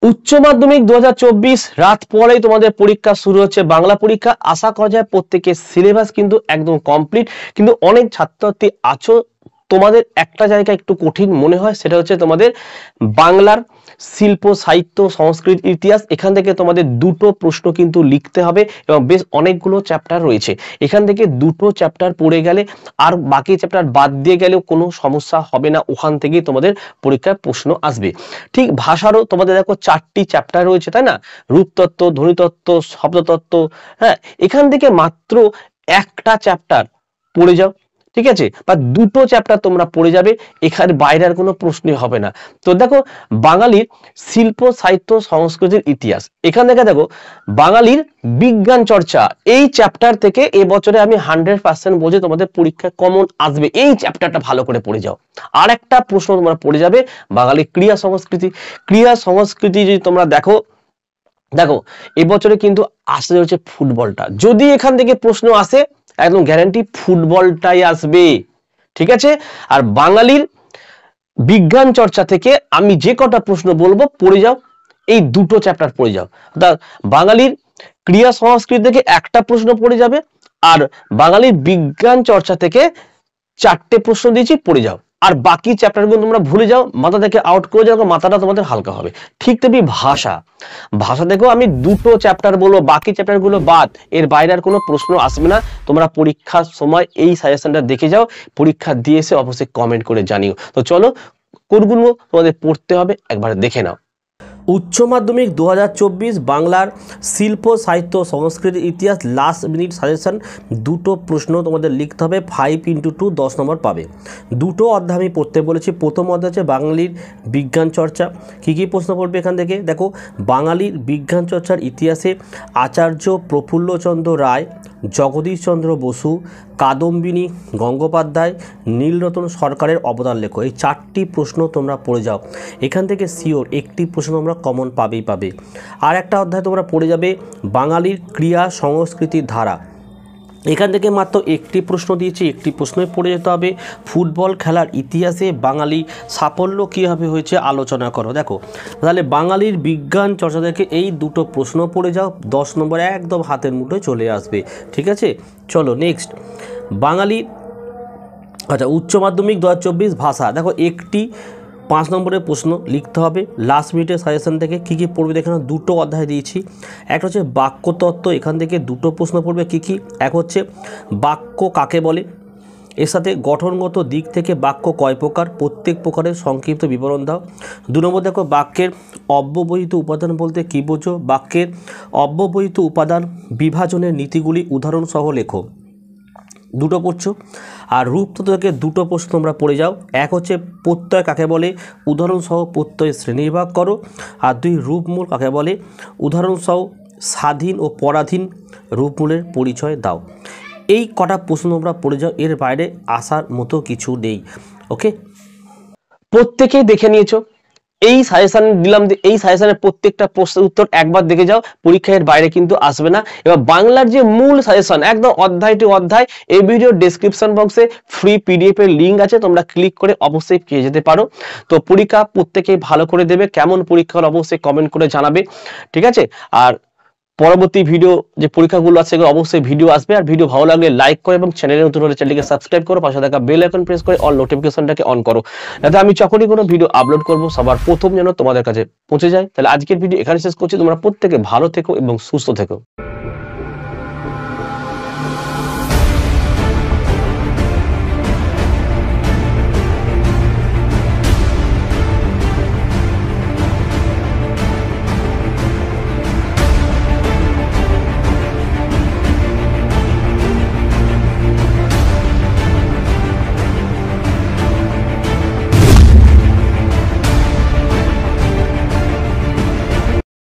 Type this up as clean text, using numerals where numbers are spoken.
উচ্চ মাধ্যমিক 2024 রাত পরেই তোমাদের পরীক্ষা শুরু হচ্ছে, বাংলা পরীক্ষা। আশা করা যায় প্রত্যেকের সিলেবাস কিন্তু একদম কমপ্লিট, কিন্তু অনেক ছাত্রছাত্রী আছো তোমাদের একটা জায়গা একটু কঠিন মনে হয়, সেটা হচ্ছে তোমাদের বাংলার শিল্প সাহিত্য সংস্কৃত ইতিহাস। এখান থেকে তোমাদের দুটো প্রশ্ন কিন্তু লিখতে হবে এবং বেশ অনেকগুলো চ্যাপ্টার রয়েছে। এখান থেকে দুটো চ্যাপ্টার পড়ে গেলে আর বাকি চ্যাপ্টার বাদ দিয়ে গেলেও কোনো সমস্যা হবে না, ওখান থেকেই তোমাদের পরীক্ষার প্রশ্ন আসবে। ঠিক ভাষারও তোমাদের দেখো 4টি চ্যাপ্টার রয়েছে, তাই না? রূপতত্ত্ব, ধ্বনিতত্ত্ব, শব্দতত্ত্ব। হ্যাঁ, এখান থেকে মাত্র একটা চ্যাপ্টার পড়ে যাও, ঠিক আছে, বা দুটো চ্যাপ্টার তোমরা পড়ে যাবে, এখানে বাইরের কোনো প্রশ্নই হবে না। তো দেখো বাঙালির শিল্প সাহিত্য সংস্কৃতির ইতিহাস, এখান থেকে দেখো বাঙালির বিজ্ঞান চর্চা, এই চ্যাপ্টার থেকে এবছরে আমি 100% বলছি তোমাদের পরীক্ষায় কমন আসবে। এই চ্যাপ্টারটা ভালো করে পড়ে যাও। আর একটা প্রশ্ন তোমরা পড়ে যাবে বাঙালির ক্রিয়া সংস্কৃতি। ক্রিয়া সংস্কৃতি যদি তোমরা দেখো এবছরে কিন্তু আসতে হচ্ছে ফুটবলটা, যদি এখান থেকে প্রশ্ন আসে একদম গ্যারান্টি ফুটবলটাই আসবে, ঠিক আছে। আর বাঙালির বিজ্ঞান চর্চা থেকে আমি যে কটা প্রশ্ন বলবো পড়ে যাও, এই দুটো চ্যাপ্টার পড়ে যাও। অর্থাৎ বাঙালির ক্রিয়া সংস্কৃতি থেকে একটা প্রশ্ন পড়ে যাবে, আর বাঙালির বিজ্ঞান চর্চা থেকে 4টে প্রশ্ন দিয়েছি, পড়ে যাও। আর বাকি চ্যাপ্টারগুলো তোমরা ভুলে যাও, মাথা থেকে আউট করে যাও, মাথাটা তোমাদের হালকা হবে। ঠিক তেমনি ভাষা দেখো আমি দুটো চ্যাপ্টার বলবো, বাকি চ্যাপ্টারগুলো বাদ, এর বাইরে আর কোনো প্রশ্ন আসবে না। তোমরা পরীক্ষার সময় এই সাজেশনটা দেখে যাও, পরীক্ষা দিয়ে এসে অবশ্যই কমেন্ট করে জানিও। তো চলো কোনগুলো তোমাদের পড়তে হবে একবার দেখে নাও। উচ্চ মাধ্যমিক 2024 বাংলার শিল্প সাহিত্য সংস্কৃতি ইতিহাস লাস্ট মিনিট সাজেশন, দুটো প্রশ্ন তোমাদের লিখতে হবে, 5x2 10 নম্বর পাবে। দুটো অধ্যায় আমি পড়তে বলেছি। প্রথম অধ্যায় হচ্ছে বাঙালির বিজ্ঞান চর্চা। কী কী প্রশ্ন পড়বে এখান থেকে দেখো, বাঙালির বিজ্ঞান চর্চার ইতিহাসে আচার্য প্রফুল্লচন্দ্র রায়, জগদীশচন্দ্র বসু, কাদম্বিনী গঙ্গোপাধ্যায়, নীলরতন সরকারের অবদান লেখো। এই 4টি প্রশ্ন তোমরা পড়ে যাও, এখান থেকে শিওর একটি প্রশ্ন তোমরা কমন পাবে। আর একটা অধ্যায় তোমরা পড়ে যাবে বাঙালির ক্রিয়া সংস্কৃতির ধারা, এখান থেকে মাত্র একটি প্রশ্ন দিয়েছি, একটি প্রশ্নই পড়ে যেতে হবে। ফুটবল খেলার ইতিহাসে বাঙালি সাফল্য কীভাবে হয়েছে আলোচনা করো। দেখো তাহলে বাঙালির বিজ্ঞান চর্চা থেকে এই দুটো প্রশ্ন পড়ে যাও, 10 নম্বর একদম হাতের মুঠোয় চলে আসবে, ঠিক আছে। চলো নেক্সট, বাঙালির উচ্চ মাধ্যমিক 2024 ভাষা। দেখো একটি 5 নম্বরের প্রশ্ন লিখতে হবে লাস্ট মিনিটের সাজেশন থেকে। কী কী পড়বে এখানে দুটো অধ্যায় দিয়েছি। একটা হচ্ছে বাক্যতত্ত্ব, এখান থেকে দুটো প্রশ্ন পড়বে। কী কী? এক হচ্ছে বাক্য কাকে বলে, এর সাথে গঠনগত দিক থেকে বাক্য কয় প্রকার, প্রত্যেক প্রকারের সংক্ষিপ্ত বিবরণ দাও। 2 নম্বর দেখো বাক্যের অব্যবহিত উপাদান বলতে কী বোঝো, বাক্যের অব্যবহিত উপাদান বিভাজনের নীতিগুলি উদাহরণসহ লেখো। দুটো পড়ছো। আর রূপতত্ত্ব থেকে দুটো প্রশ্ন তোমরা পড়ে যাও। এক হচ্ছে প্রত্যয় কাকে বলে, উদাহরণসহ প্রত্যয় শ্রেণীবিভাগ করো। আর 2 রূপমূল কাকে বলে, উদাহরণসহ স্বাধীন ও পরাধীন রূপমূলের পরিচয় দাও। এই কটা প্রশ্ন তোমরা পড়ে যাও, এর বাইরে আসার মতো কিছু নেই। ওকে, প্রত্যেকেই দেখে নিয়েছো, এই সাজেশন দিলাম, এই সাজেশনের প্রত্যেকটা প্রশ্নের উত্তর একবার দেখে যাও, পরীক্ষার বাইরে কিন্তু আসবে না। এবার বাংলার যে মূল সাজেশন একদম অধ্যায় টু অধ্যায়, এই ভিডিও ডেসক্রিপশন বক্সে ফ্রি পিডিএফ এর লিঙ্ক আছে, তোমরা ক্লিক করে অবশ্যই পেয়ে যেতে পারো। তো পরীক্ষা প্রত্যেকেই ভালো করে দেবে, কেমন পরীক্ষা হলো অবশ্যই কমেন্ট করে জানাবে, ঠিক আছে। আর পরবর্তী ভিডিও যে পরীক্ষাগুলো আছে সেগুলো অবশ্যই ভিডিও আসবে। আর ভিডিও ভালো লাগলে লাইক করো এবং চ্যানেলে নতুন হলে চ্যানেলটিকে সাবস্ক্রাইব করো, পাশে থাকা বেল আইকন প্রেস করে অল নোটিফিকেশনটাকে অন করো, যাতে আমি যখনই কোনো ভিডিও আপলোড করব সবার প্রথম যেন তোমাদের কাছে পৌঁছে যায়। তাহলে আজকের ভিডিও এখানে শেষ করছি, তোমরা প্রত্যেকে ভালো থেকো এবং সুস্থ থেকো।